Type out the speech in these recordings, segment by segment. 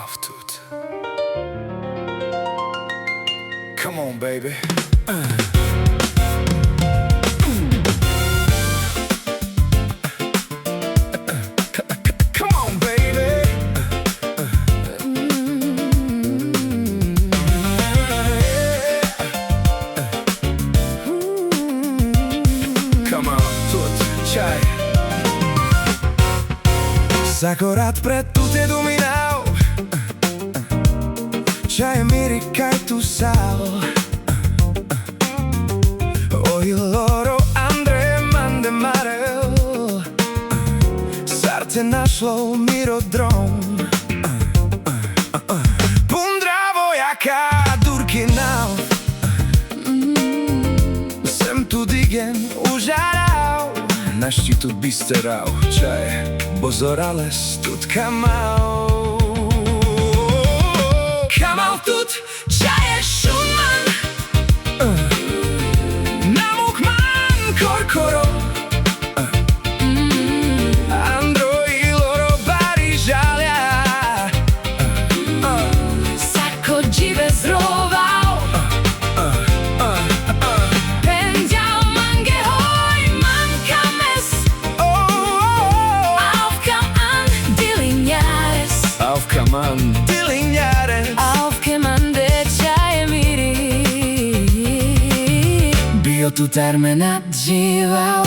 Mangav тут. Come on, baby. Come on, baby. Come on, тут чай. Acordat pred tu te dominau. Čaje miri kaj tu sao. Oi loro Andre mande marel. Sarte našlo mirodrom. Pundravo jaka durkinau. Sem tu digen užarau. Naši tu bisterau. Čaje Bozorales тут Камал. Камал тут чае шуман. Намукман коркоро. Андро и лоро бари жаля. Сако дживе зровал. Пендял манге хой манкамес. Aufkaman dilignare. Aufkaman de čaje miri. Bio tu termenat žival.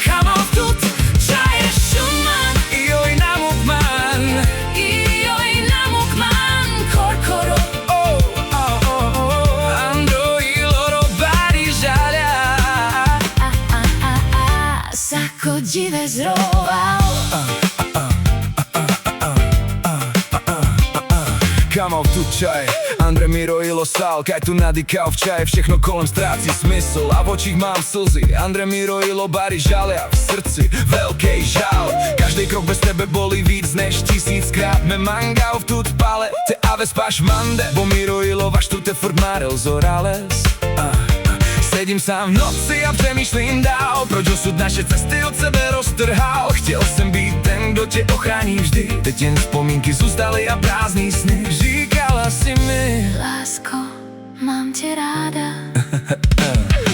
Камал тут čaje šuman. Joj namukman. Joj namukman korkoro. Andro i loro bari žalja. Sako džive zroval. Камал тут čaj, Andre Miro i Losal. Kaj tu nadýkal v čaje, všechno kolem ztrácí smysl. A v očích mám slzy, Andre Miro i Lobari žalia. V srdci veľkej žal. Každý krok bez tebe bolí víc než 1000krát. Me Mangav тут pale, te aves paš mande. Bo Miro i Lovaš tu te furt marel zorales. Sedím sám v noci a přemýšlím dál. Proč osud naše cesty od sebe roztrhal. Chtěl jsem být ten, kdo tě ochrání vždy. Teď jen vzpomínky zůstaly a prázdný sny. Říkala si mi: Lásko, mám tě ráda.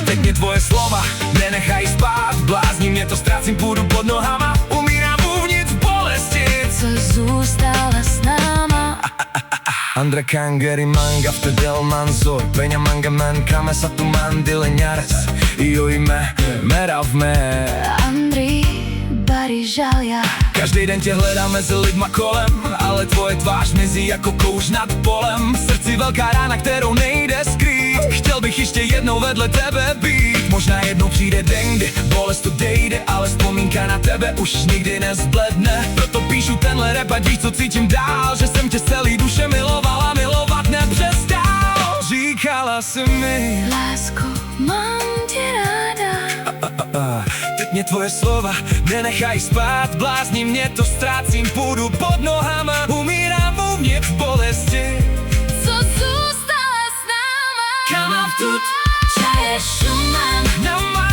Teď mě tvoje slova nenechají spát. Blázní mě to, ztrácím půdu pod nohama. Umírám uvnitř v bolesti, Co zůstala s náma. Andre Kangeri Mangav te del manzor. Peňa manga man kamesa tu mandileňares. Joj me, merav me. Andri bari žalia. Každý den tě hledám mezi lidma kolem, ale tvoje tvář mizí jako kouř nad polem. V srdci velká rána, kterou nejde skrýt. Chtěl bych ještě jednou vedle tebe být. Možná jednou přijde den, kdy bolest odejde, ale vzpomínka na tebe už nikdy nezbledne. Proto píšu tenhle rap, ať víš, co cítím dál. Že jsem tě z celý duše milovala, milovat nepřestal. Říkala si mi: Lásko, mám tě ráda. Teď mě tvoje slova nenechají spát. Blázní mě to, ztrácím půdu pod nohama. Umírám uvnitř v bolesti. Co zůstala s náma. Камал тут čaje šuman. na